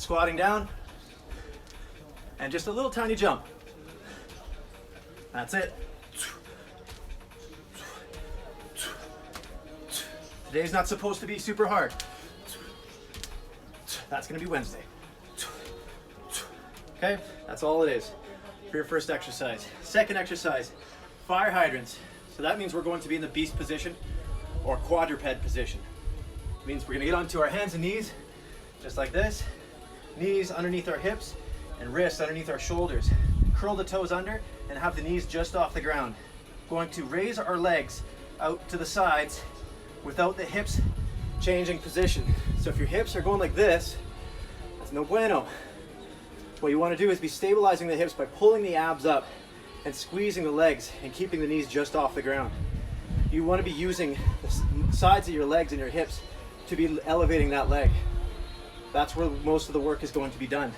Squatting down, and just a little tiny jump. That's it. Today's not supposed to be super hard. That's gonna be Wednesday. Okay, that's all it is for your first exercise. Second exercise, fire hydrants. So that means we're going to be in the beast position or quadruped position. It means we're gonna get onto our hands and knees, just like this. Knees underneath our hips and wrists underneath our shoulders. Curl the toes under and have the knees just off the ground. Going to raise our legs out to the sides without the hips changing position. So if your hips are going like this, that's no bueno. What you want to do is be stabilizing the hips by pulling the abs up and squeezing the legs and keeping the knees just off the ground. You want to be using the sides of your legs and your hips to be elevating that leg. That's where most of the work is going to be done.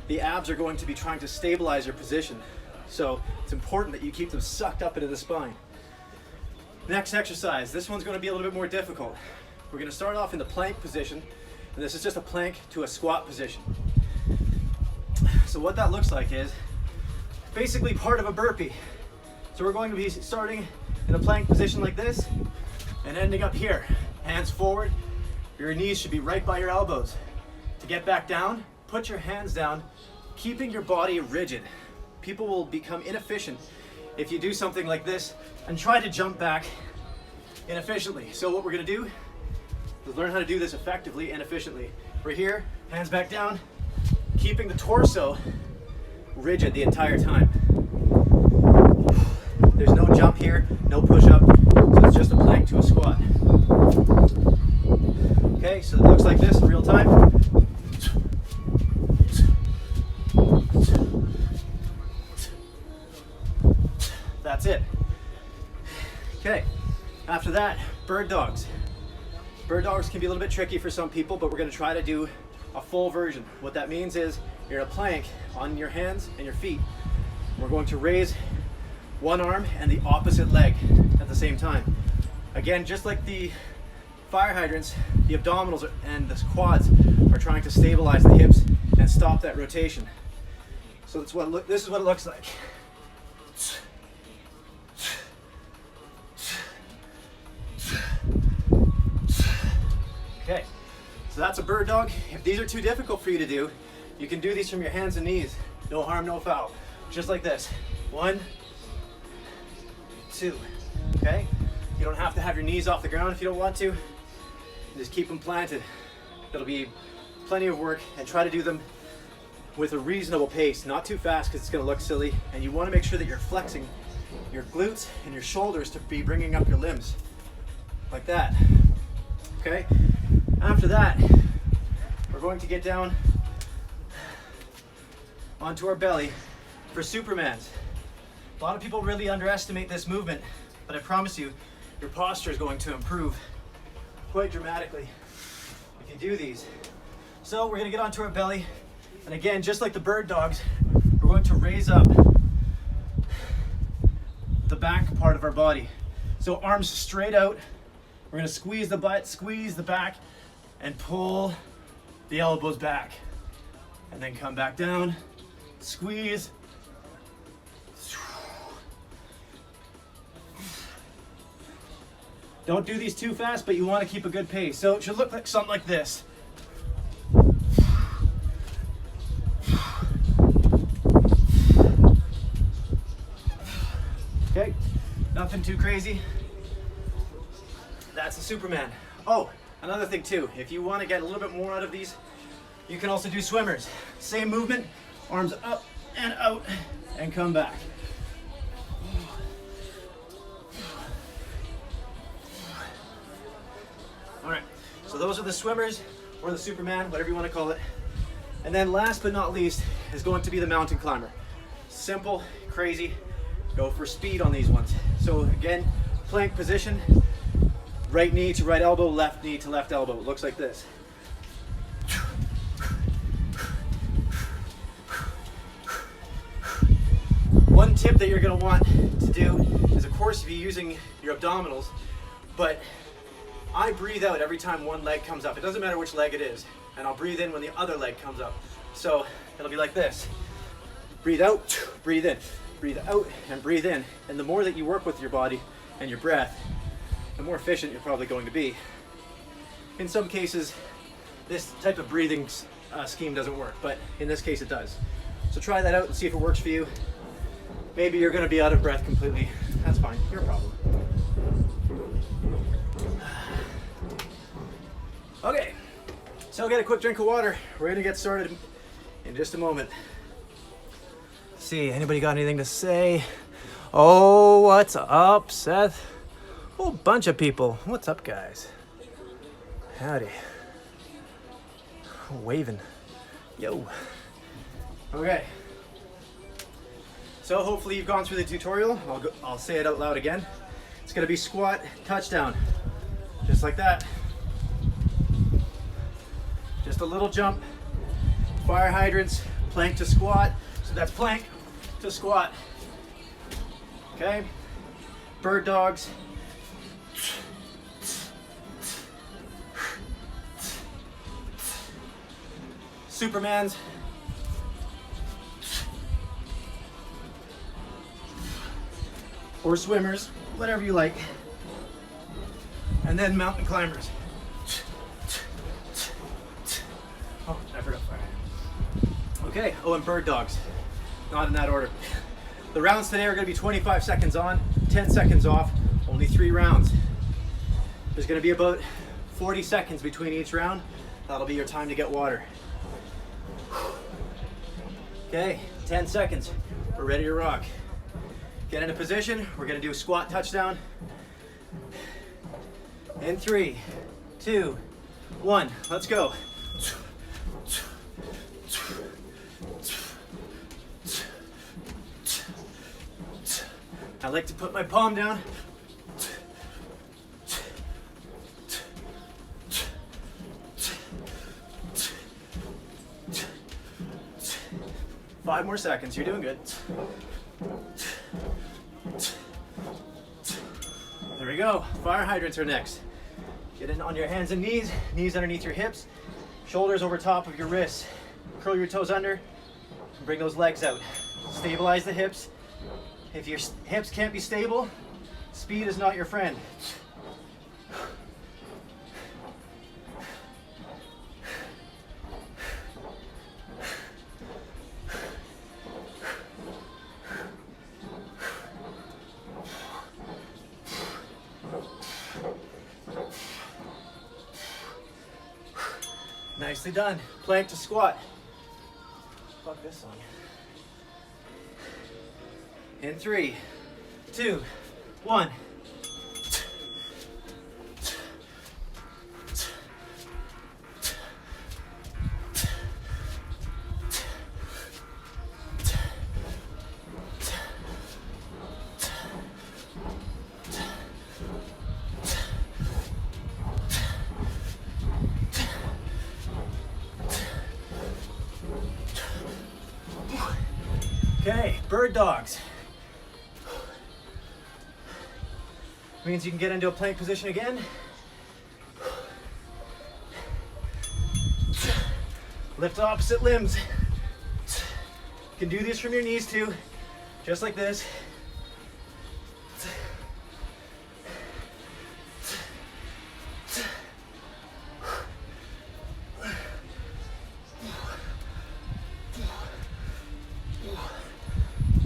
The abs are going to be trying to stabilize your position. So it's important that you keep them sucked up into the spine. Next exercise, this one's going to be a little bit more difficult. We're going to start off in the plank position, and this is just a plank to a squat position. So what that looks like is basically part of a burpee. So we're going to be starting in a plank position like this and ending up here. Hands forward, your knees should be right by your elbows. To get back down, put your hands down, keeping your body rigid. People will become inefficient if you do something like this and try to jump back inefficiently. So what we're gonna do is learn how to do this effectively and efficiently. We're here, hands back down, keeping the torso rigid the entire time. There's no jump here, no push up, so it's just a plank to a squat. Okay, so it looks like this in real time. That's it. Okay, after that, bird dogs. Bird dogs can be a little bit tricky for some people, but we're going to try to do a full version. What that means is you're in a plank on your hands and your feet. We're going to raise one arm and the opposite leg at the same time. Again, just like the fire hydrants, the abdominals and the quads are trying to stabilize the hips and stop that rotation. So this is what it looks like. Okay, so that's a bird dog. If these are too difficult for you to do, you can do these from your hands and knees. No harm, no foul. Just like this. 1, 2. Okay? You don't have to have your knees off the ground if you don't want to. Just keep them planted. It'll be plenty of work, and try to do them with a reasonable pace, not too fast because it's going to look silly. And you want to make sure that you're flexing your glutes and your shoulders to be bringing up your limbs like that. Okay? After that, we're going to get down onto our belly for Supermans. A lot of people really underestimate this movement, but I promise you, your posture is going to improve quite dramatically if you do these. So we're going to get onto our belly, and again, just like the bird dogs, we're going to raise up the back part of our body. So arms straight out. We're going to squeeze the butt, squeeze the back, and pull the elbows back. And then come back down, squeeze. Don't do these too fast, but you want to keep a good pace. So it should look like something like this. Okay, nothing too crazy. That's the Superman. Oh, another thing too, if you want to get a little bit more out of these, you can also do swimmers. Same movement, arms up and out, and come back. All right, so those are the swimmers, or the Superman, whatever you want to call it. And then last but not least is going to be the mountain climber. Simple, crazy, go for speed on these ones. So again, plank position, right knee to right elbow, left knee to left elbow. It looks like this. One tip that you're going to want to do is, of course, be using your abdominals, but I breathe out every time one leg comes up. It doesn't matter which leg it is. and I'll breathe in when the other leg comes up. So it'll be like this. Breathe out, breathe in, breathe out, and breathe in. And the more that you work with your body and your breath, the more efficient you're probably going to be. In some cases, this type of breathing scheme doesn't work, but in this case it does. So try that out and see if it works for you. Maybe you're going to be out of breath completely. That's fine, your problem. Okay, so get a quick drink of water. We're going to get started in just a moment. See, anybody got anything to say? Oh, what's up, Seth? Whole bunch of people. What's up, guys? Howdy. Waving. Yo. Okay. So hopefully you've gone through the tutorial. I'll say it out loud again. It's gonna be squat, touchdown. Just like that. Just a little jump. Fire hydrants, plank to squat. So that's plank to squat. Okay? Bird dogs. Supermans. Or swimmers, whatever you like. And then mountain climbers. Oh, I forgot fire. Okay, oh, and bird dogs. Not in that order. The rounds today are going to be 25 seconds on, 10 seconds off, only 3 rounds. There's going to be about 40 seconds between each round. That'll be your time to get water. Okay, 10 seconds. We're ready to rock. Get into position. We're going to do a squat touchdown. In 3, 2, 1. Let's go. I like to put my palm down. Five more seconds, you're doing good. There we go, fire hydrants are next. Get in on your hands and knees, knees underneath your hips, shoulders over top of your wrists. Curl your toes under, and bring those legs out. Stabilize the hips. If your hips can't be stable, speed is not your friend. Nicely done. Plank to squat. Fuck this song. In 3, 2, 1. Okay, bird dogs. Means you can get into a plank position again. Lift opposite limbs. You can do this from your knees too, just like this.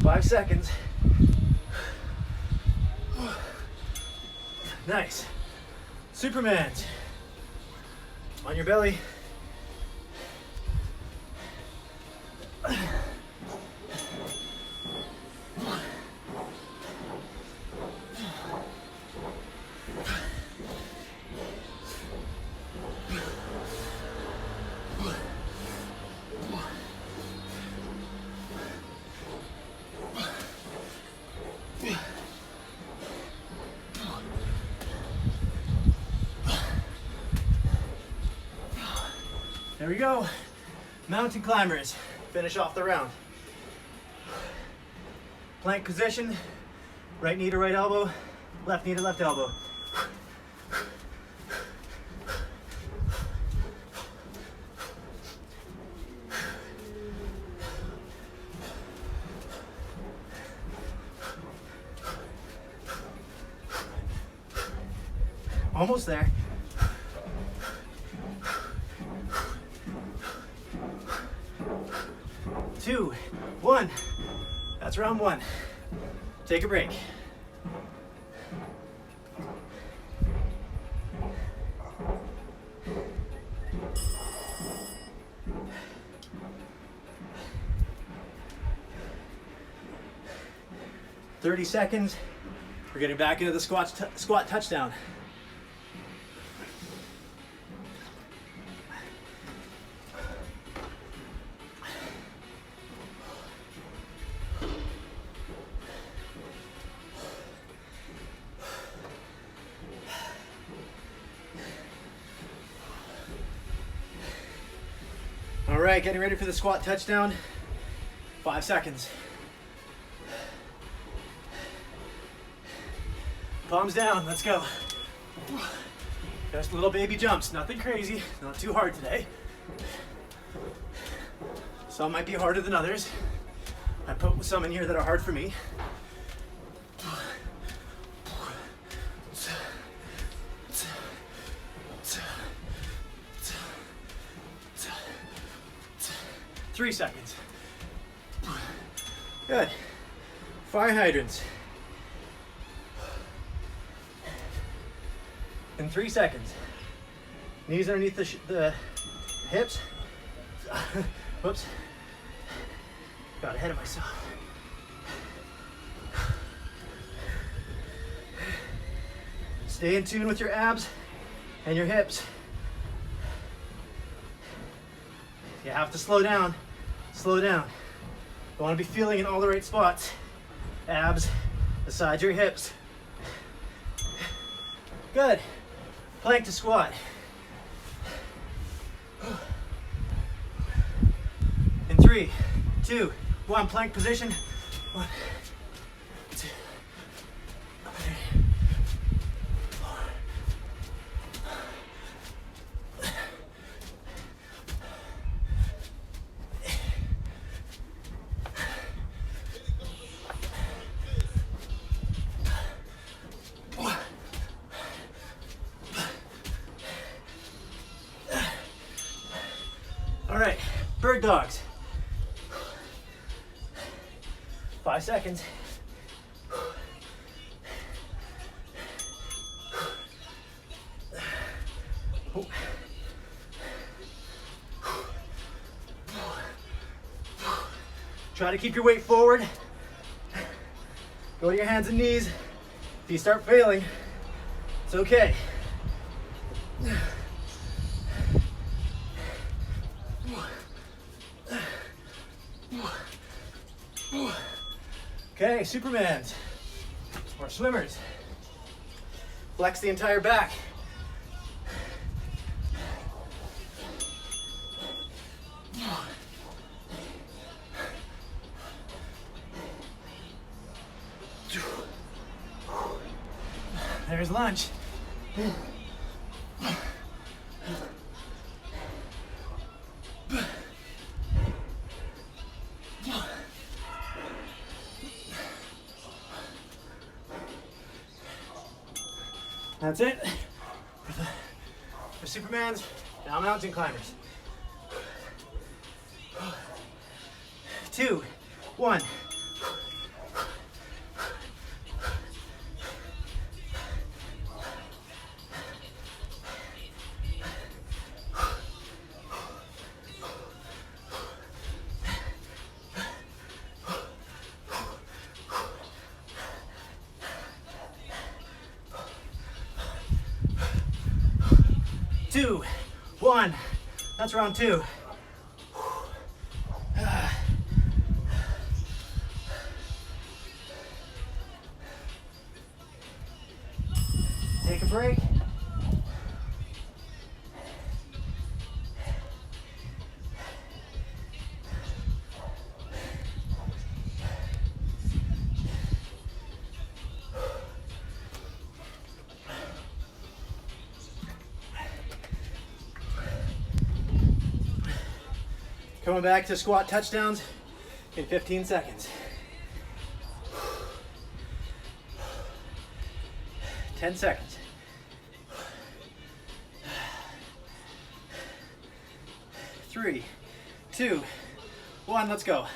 Five seconds. Nice. Supermans. On your belly. There we go. Mountain climbers. Finish off the round. Plank position. Right knee to right elbow. Left knee to left elbow. Almost there. 2, 1. That's round 1. Take a break. "30 seconds. We're getting back into the squat touchdown. All right, getting ready for the squat touchdown. 5 seconds. Palms down, let's go. Just little baby jumps, nothing crazy, not too hard today. Some might be harder than others. I put some in here that are hard for me. Three seconds. Good. Fire hydrants. In 3 seconds. Knees underneath the hips. Whoops. Got ahead of myself. Stay in tune with your abs and your hips. You have to slow down. Slow down. You want to be feeling in all the right spots. Abs, the sides of your hips. Good. Plank to squat. In 3, 2, 1, plank position. 1, 2, 3, 4. All right, bird dogs. 5 seconds. Try to keep your weight forward. Go to your hands and knees. If you start failing, it's okay. Okay, Supermans or swimmers. Flex the entire back. There's lunch. That's it for Supermans and mountain climbers. 2, 1. Two, 1. That's round 2. Take a break. Coming back to squat touchdowns in 15 seconds. 10 seconds. 3, 2, 1, let's go.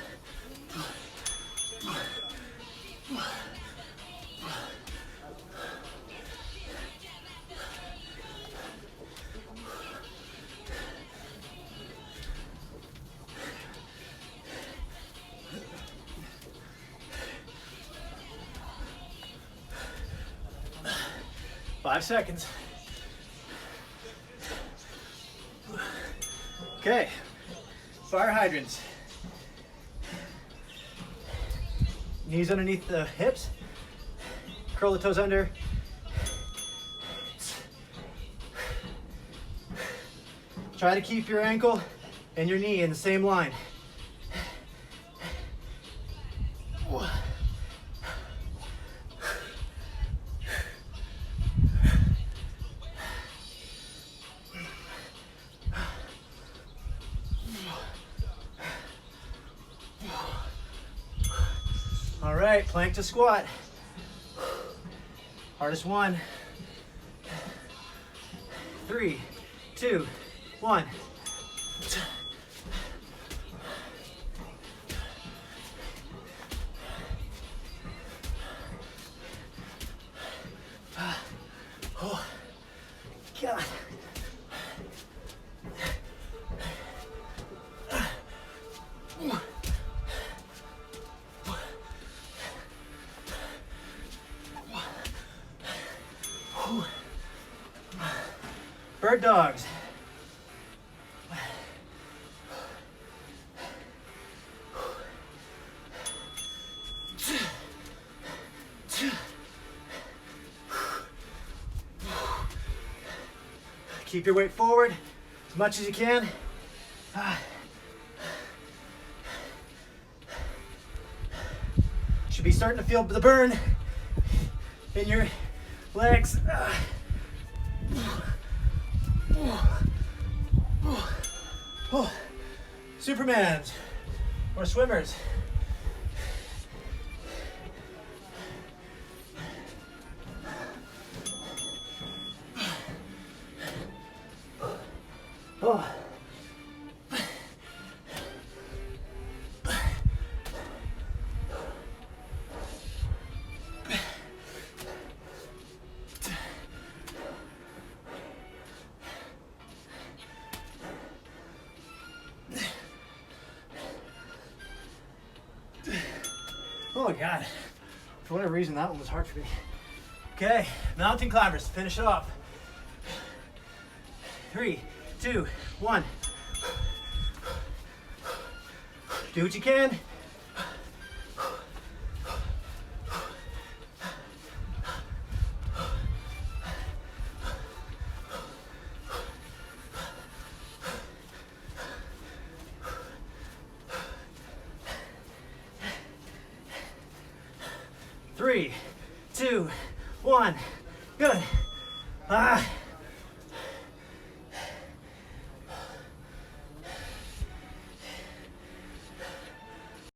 Five seconds. Okay, fire hydrants. Knees underneath the hips. Curl the toes under. Try to keep your ankle and your knee in the same line. All right, plank to squat. Hardest one. 3, 2, 1. Oh, God. Bird dogs. Keep your weight forward as much as you can. Should be starting to feel the burn in your legs. Supermans or swimmers. Oh. Oh God, for whatever reason that one was hard for me. Okay, mountain climbers, finish it off. 3, 2, 1. Do what you can. Three, 2, 1. Good.